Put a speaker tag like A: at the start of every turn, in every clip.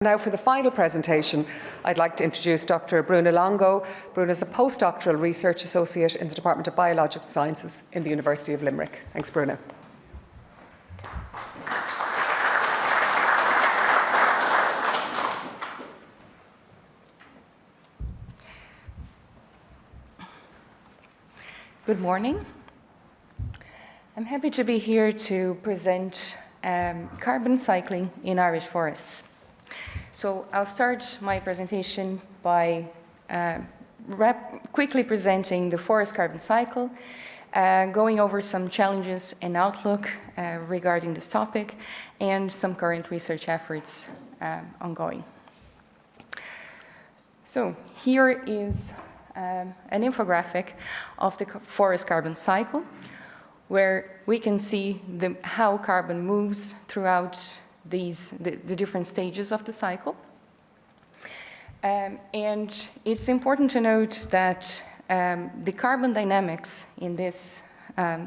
A: Now for the final presentation, I'd like to introduce Dr. Bruna Longo. Bruna is a postdoctoral research associate in the Department of Biological Sciences in the University of Limerick. Thanks, Bruna.
B: Good morning. I'm happy to be here to present carbon cycling in Irish forests. So I'll start my presentation by quickly presenting the forest carbon cycle, going over some challenges and outlook regarding this topic, and some current research efforts ongoing. So here is an infographic of the forest carbon cycle, where we can see how carbon moves throughout the different stages of the cycle. And it's important to note that the carbon dynamics in this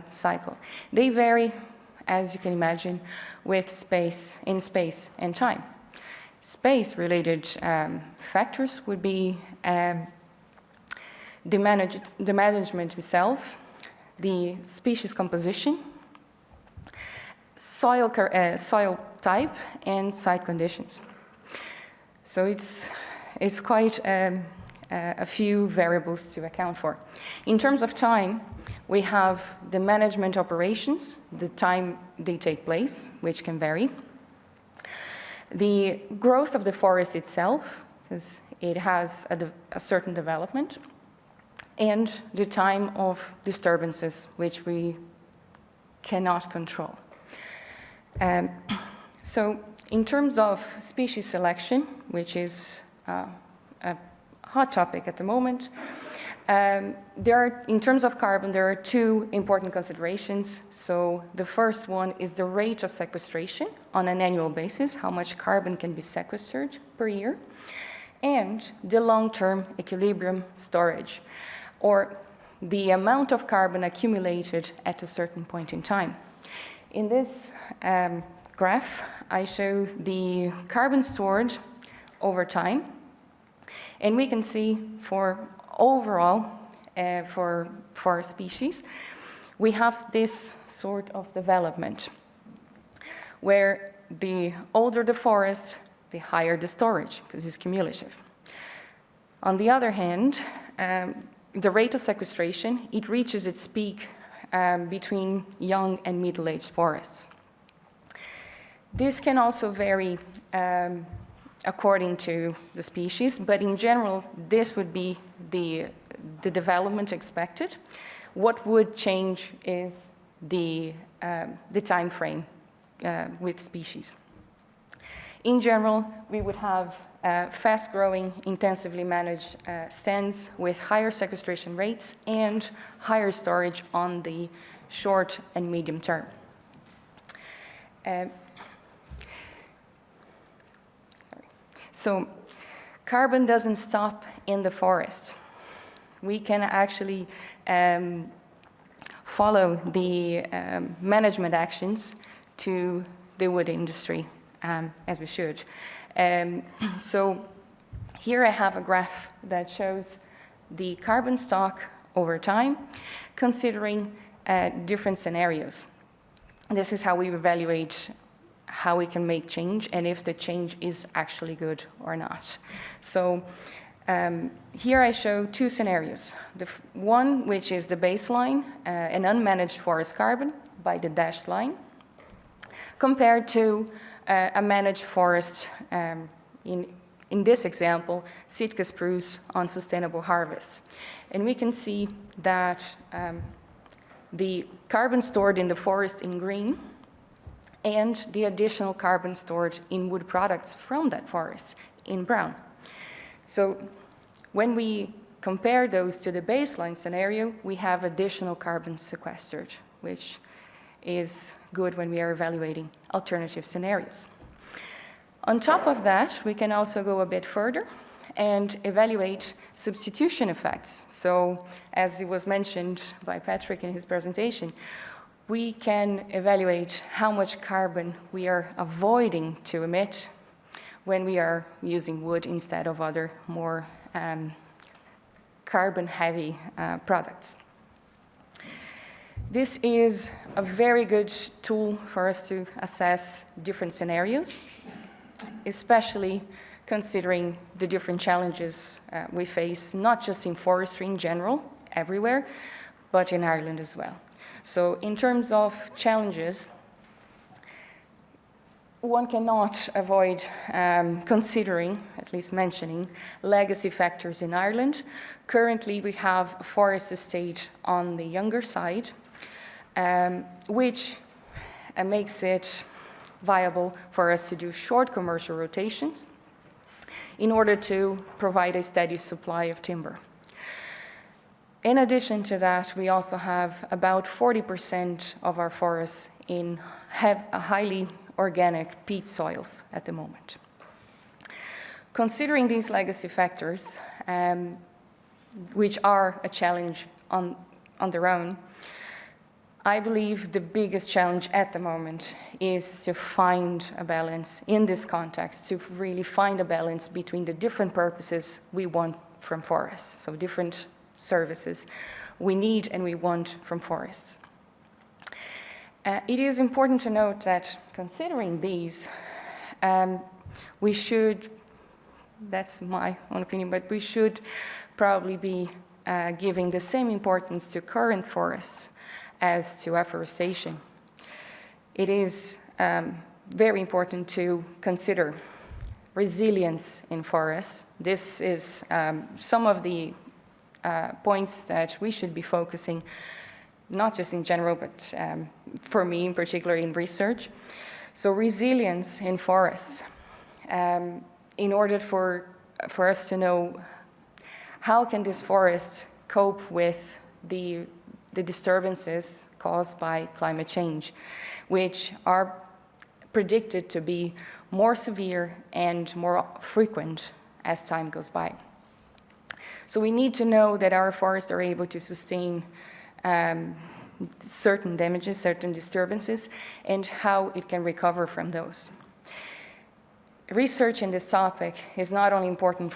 B: cycle, they vary, as you can imagine, with space and time. Space-related factors would be the management itself, the species composition, soil type, and site conditions. So it's quite a few variables to account for. In terms of time, we have the management operations, the time they take place, which can vary. The growth of the forest itself, because it has a certain development, and the time of disturbances, which we cannot control. So in terms of species selection, which is a hot topic at the moment, in terms of carbon, there are two important considerations. So the first one is the rate of sequestration on an annual basis, how much carbon can be sequestered per year, and the long-term equilibrium storage, or the amount of carbon accumulated at a certain point in time. In this graph, I show the carbon stored over time, and we can see for overall, for a species, we have this sort of development, where the older the forest, the higher the storage, because it's cumulative. On the other hand, the rate of sequestration, it reaches its peak between young and middle-aged forests. This can also vary according to the species, but in general, this would be the development expected. What would change is the time frame with species. In general, we would have fast-growing, intensively managed stands with higher sequestration rates and higher storage on the short and medium term. So carbon doesn't stop in the forest. We can actually follow the management actions to the wood industry, as we should. So here I have a graph that shows the carbon stock over time, considering different scenarios. This is how we evaluate how we can make change and if the change is actually good or not. So here I show two scenarios. The one, which is the baseline, an unmanaged forest carbon by the dashed line, compared to a managed forest, in this example, Sitka spruce on sustainable harvest. And we can see that the carbon stored in the forest in green and the additional carbon stored in wood products from that forest in brown. So when we compare those to the baseline scenario, we have additional carbon sequestered, which is good when we are evaluating alternative scenarios. On top of that, we can also go a bit further and evaluate substitution effects. So as it was mentioned by Patrick in his presentation, we can evaluate how much carbon we are avoiding to emit when we are using wood instead of other more carbon-heavy products. This is a very good tool for us to assess different scenarios, especially considering the different challenges we face, not just in forestry in general, everywhere, but in Ireland as well. So in terms of challenges, one cannot avoid considering, at least mentioning, legacy factors in Ireland. Currently, we have a forest estate on the younger side, which makes it viable for us to do short commercial rotations in order to provide a steady supply of timber. In addition to that, we also have about 40% of our forests have a highly organic peat soils at the moment. Considering these legacy factors, which are a challenge on their own, I believe the biggest challenge at the moment is to find a balance in this context, to really find a balance between the different purposes we want from forests, so different services we need and we want from forests. It is important to note that considering these, we should, that's my own opinion, but we should probably be giving the same importance to current forests as to afforestation. It is very important to consider resilience in forests. This is some of the points that we should be focusing, not just in general, but for me in particular in research. So resilience in forests, in order for us to know how can this forest cope with the disturbances caused by climate change, which are predicted to be more severe and more frequent as time goes by. So we need to know that our forests are able to sustain certain damages, certain disturbances, and how it can recover from those. Research in this topic is not only important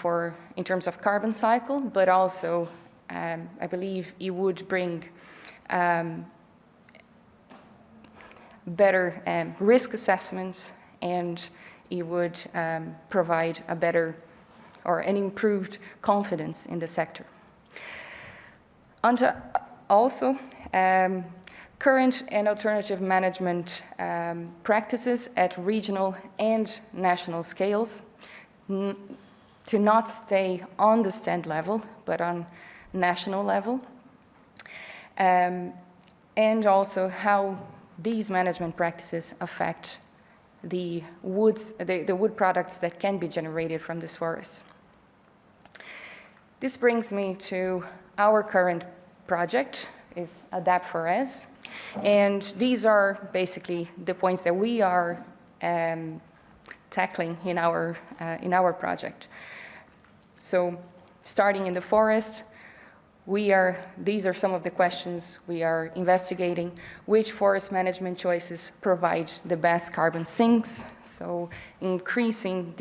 B: in terms of carbon cycle, but also, I believe, it would bring better risk assessments, and it would provide a better or an improved confidence in the sector. Also, current and alternative management practices at regional and national scales to not stay on the stand level, but on national level, and also how these management practices affect the wood products that can be generated from this forest. This brings me to our current project, is Adapt Forest, and these are basically the points that we are tackling in our project. So, starting in the forest, these are some of the questions we are investigating. Which forest management choices provide the best carbon sinks? So increasing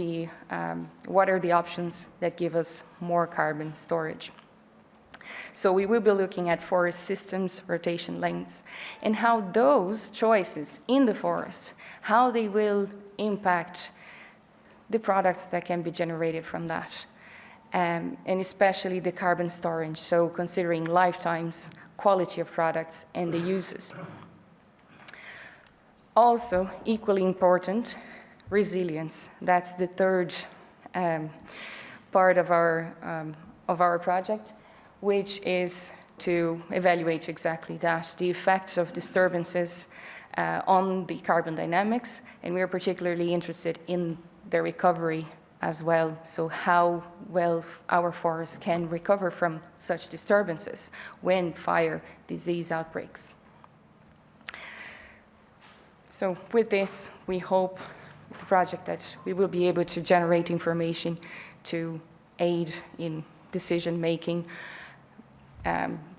B: what are the options that give us more carbon storage? So we will be looking at forest systems, rotation lengths, and how those choices in the forest, how they will impact the products that can be generated from that. And especially the carbon storage, so considering lifetimes, quality of products, and the uses. Also, equally important, resilience. That's the third part of our project, which is to evaluate exactly that, the effects of disturbances on the carbon dynamics, and we are particularly interested in the recovery as well, so how well our forests can recover from such disturbances when fire, disease outbreaks. So with this, we hope the project that we will be able to generate information to aid in decision making,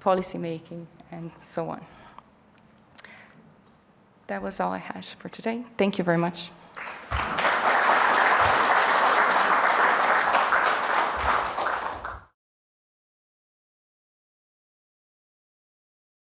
B: policy making, and so on. That was all I had for today. Thank you very much.